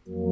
Mission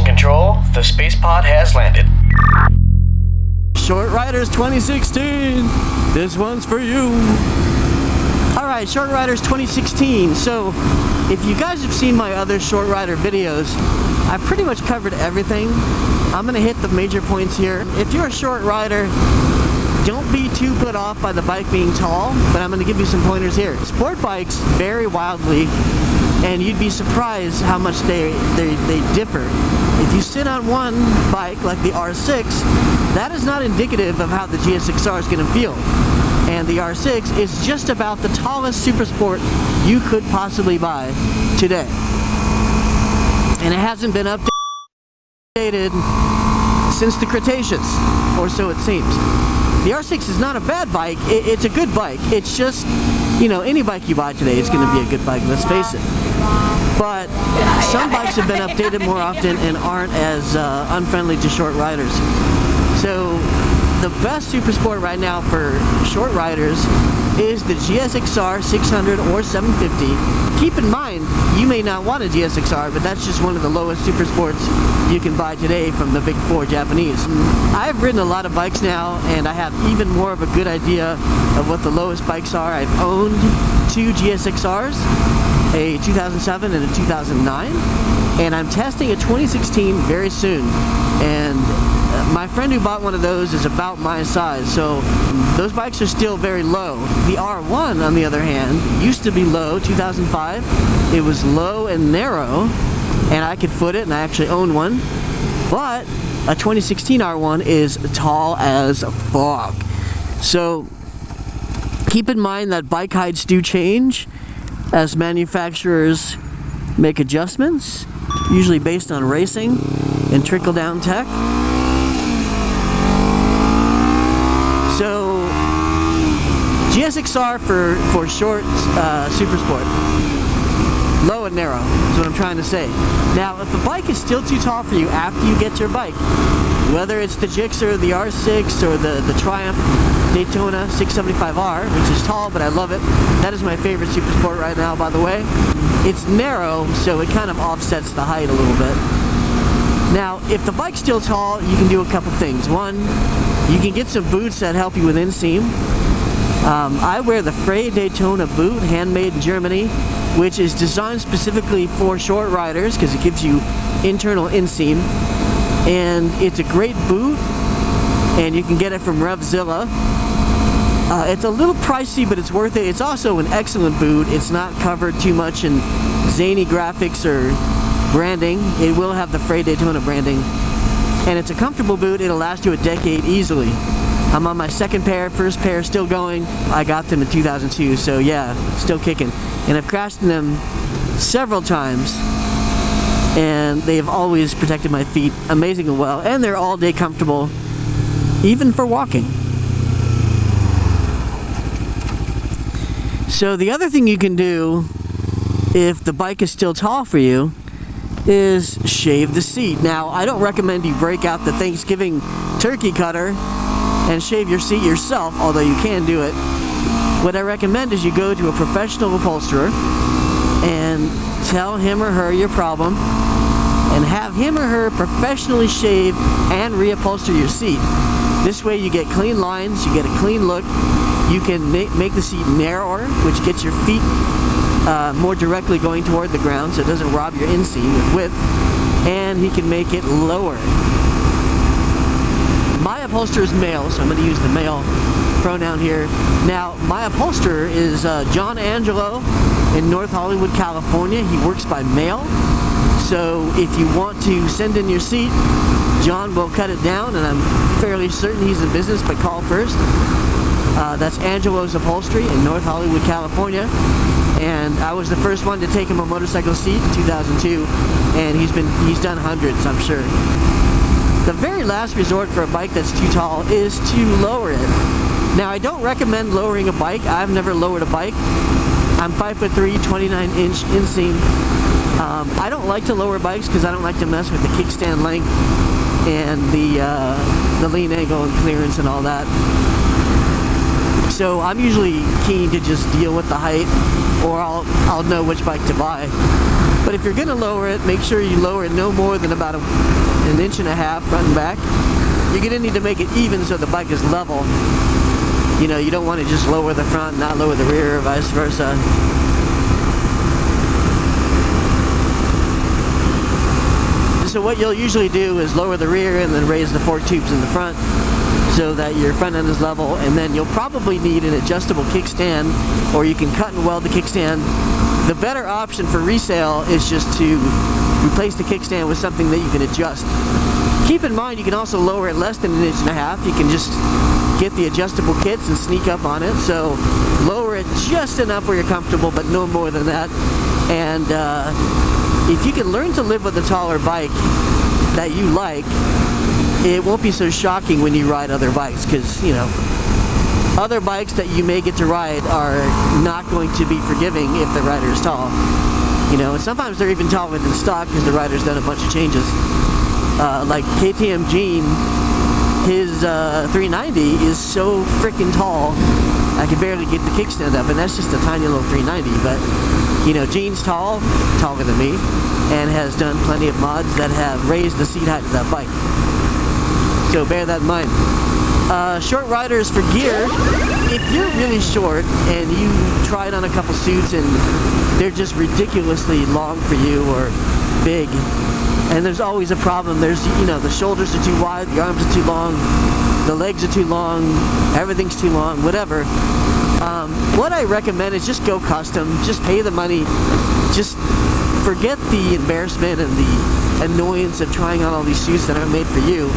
Control, the space pod has landed. Short Riders 2016, this one's for you. Alright, Short Riders 2016. So, if you guys have seen my other Short Rider videos, I pretty much covered everything. I'm going to hit the major points here. If you're a short rider, don't be too put off by the bike being tall, but I'm going to give you some pointers here. Sport bikes vary wildly, and you'd be surprised how much they differ. If you sit on one bike like the R6, that is not indicative of how the GSX-R is going to feel. And the R6 is just about the tallest Supersport you could possibly buy today. And it hasn't been updated since the Cretaceous, or so it seems. The R6 is not a bad bike, it's a good bike. It's just, you know, any bike you buy today is going to be a good bike, let's face it. But some bikes have been updated more often and aren't as unfriendly to short riders. So the best Supersport right now for short riders is the GSX-R 600 or 750. Keep in mind, you may not want a GSX-R, but that's just one of the lowest Supersports you can buy today from the big four Japanese. I've ridden a lot of bikes now, and I have even more of a good idea of what the lowest bikes are. I've owned two GSX-Rs, a 2007 and a 2009, and I'm testing a 2016 very soon. And my friend who bought one of those is about my size, so those bikes are still very low. The R1, on the other hand, used to be low, 2005. It was low and narrow, and I could foot it, and I actually own one. But a 2016 R1 is tall as fuck. So keep in mind that bike heights do change as manufacturers make adjustments, usually based on racing and trickle-down tech. So GSX-R for short Supersport, low and narrow is what I'm trying to say. Now, if a bike is still too tall for you after you get your bike, whether it's the Gixxer, the R6, or the Triumph Daytona 675R, which is tall, but I love it. That is my favorite Supersport right now, by the way. It's narrow, so it kind of offsets the height a little bit. Now, if the bike's still tall, you can do a couple things. One, you can get some boots that help you with inseam. I wear the Frey-Daytona boot, handmade in Germany, which is designed specifically for short riders because it gives you internal inseam. And it's a great boot, and you can get it from Revzilla. It's a little pricey, but it's worth it. It's also an excellent boot. It's not covered too much in zany graphics or branding. It will have the Frey-Daytona branding. And it's a comfortable boot. It'll last you a decade easily. I'm on my second pair, first pair still going. I got them in 2002, so yeah, still kicking. And I've crashed in them several times, and they've always protected my feet amazingly well. And they're all day comfortable, even for walking. So the other thing you can do, if the bike is still tall for you, is shave the seat. Now, I don't recommend you break out the Thanksgiving turkey cutter and shave your seat yourself, although you can do it. What I recommend is you go to a professional upholsterer and tell him or her your problem and have him or her professionally shave and reupholster your seat. This way you get clean lines, you get a clean look. You can make the seat narrower, which gets your feet more directly going toward the ground, so it doesn't rob your inseam with width. And he can make it lower. My upholsterer is male, so I'm going to use the male pronoun here. Now, my upholsterer is John Angelo in North Hollywood, California. He works by mail, so if you want to send in your seat, John will cut it down, and I'm fairly certain he's in business, but call first. That's Angelo's Upholstery in North Hollywood, California. And I was the first one to take him a motorcycle seat in 2002, and he's done hundreds, I'm sure. The very last resort for a bike that's too tall is to lower it. Now, I don't recommend lowering a bike. I've never lowered a bike. I'm 5'3", 29-inch inseam. I don't like to lower bikes because I don't like to mess with the kickstand length and the lean angle and clearance and all that. So I'm usually keen to just deal with the height, or I'll know which bike to buy. But if you're gonna lower it, make sure you lower it no more than about an inch and a half front and back. You're gonna need to make it even so the bike is level. You know, you don't want to just lower the front, not lower the rear, or vice versa. So what you'll usually do is lower the rear and then raise the fork tubes in the front so that your front end is level, and then you'll probably need an adjustable kickstand, or you can cut and weld the kickstand. The better option for resale is just to replace the kickstand with something that you can adjust. Keep in mind, you can also lower it less than an inch and a half. You can just get the adjustable kits and sneak up on it. So lower it just enough where you're comfortable, but no more than that. And if you can learn to live with a taller bike that you like, it won't be so shocking when you ride other bikes, because, you know, other bikes that you may get to ride are not going to be forgiving if the rider is tall. You know, and sometimes they're even taller than stock because the rider's done a bunch of changes. Like KTM Gene, his 390 is so freaking tall, I can barely get the kickstand up, and that's just a tiny little 390. But, you know, Gene's taller than me, and has done plenty of mods that have raised the seat height of that bike. So bear that in mind. Short riders for gear, if you're really short and you tried on a couple suits and they're just ridiculously long for you or big, and there's always a problem. There's, you know, the shoulders are too wide, the arms are too long, the legs are too long, everything's too long, whatever. What I recommend is just go custom, just pay the money, just forget the embarrassment and the annoyance of trying on all these suits that aren't made for you.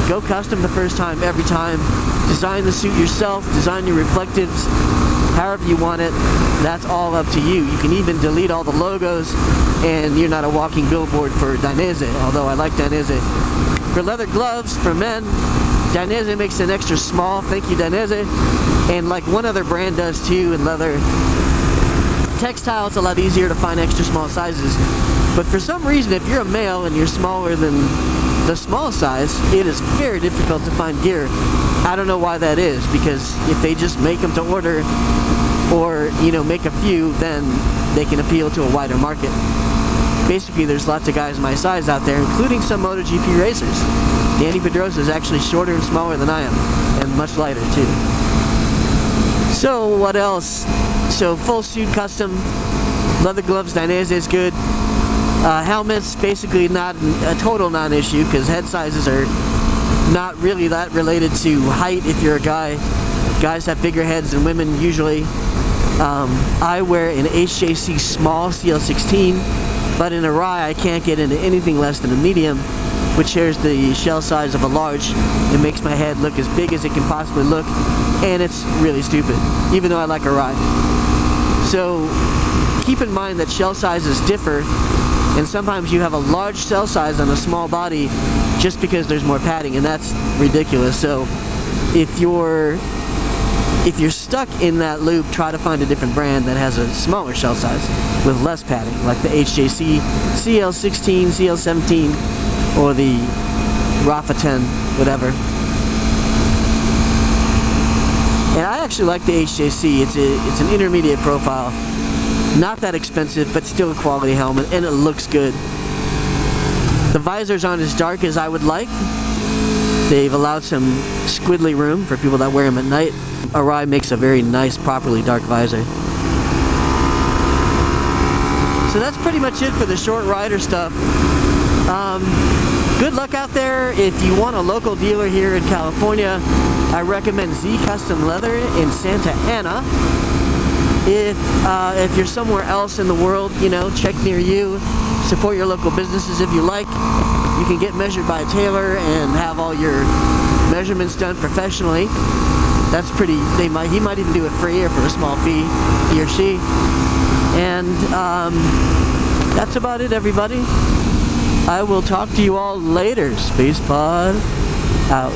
Go custom the first time, every time. Design the suit yourself, design your reflectives, however you want it. That's all up to you. You can even delete all the logos, and you're not a walking billboard for Dainese, although I like Dainese. For leather gloves, for men, Dainese makes an extra small, thank you Dainese, and like one other brand does too in leather. Textile, it's a lot easier to find extra small sizes, but for some reason, if you're a male and you're smaller than the small size, it is very difficult to find gear. I don't know why that is, because if they just make them to order, or, you know, make a few, then they can appeal to a wider market. Basically, there's lots of guys my size out there, including some MotoGP racers. Danny Pedrosa is actually shorter and smaller than I am, and much lighter too. So what else? So full suit custom, leather gloves, Dainese is good. Helmets, basically not a total non-issue, because head sizes are not really that related to height if you're a guy. Guys have bigger heads than women usually. I wear an HJC small CL16, but in a rye I can't get into anything less than a medium, which shares the shell size of a large. It makes my head look as big as it can possibly look, and it's really stupid, even though I like a rye. So keep in mind that shell sizes differ, and sometimes you have a large shell size on a small body just because there's more padding, and that's ridiculous. So if you're stuck in that loop, try to find a different brand that has a smaller shell size with less padding, like the HJC CL16, CL17, or the Rafa 10, whatever. And I actually like the HJC. It's an intermediate profile. Not that expensive, but still a quality helmet, and it looks good. The visors aren't as dark as I would like. They've allowed some squiddly room for people that wear them at night. Arai makes a very nice, properly dark visor. So that's pretty much it for the short rider stuff. Good luck out there. If you want a local dealer here in California, I recommend Z Custom Leather in Santa Ana. If you're somewhere else in the world, you know, check near you. Support your local businesses if you like. You can get measured by a tailor and have all your measurements done professionally. That's pretty, he might even do it free or for a small fee, he or she. And that's about it, everybody. I will talk to you all later. Space Pod out.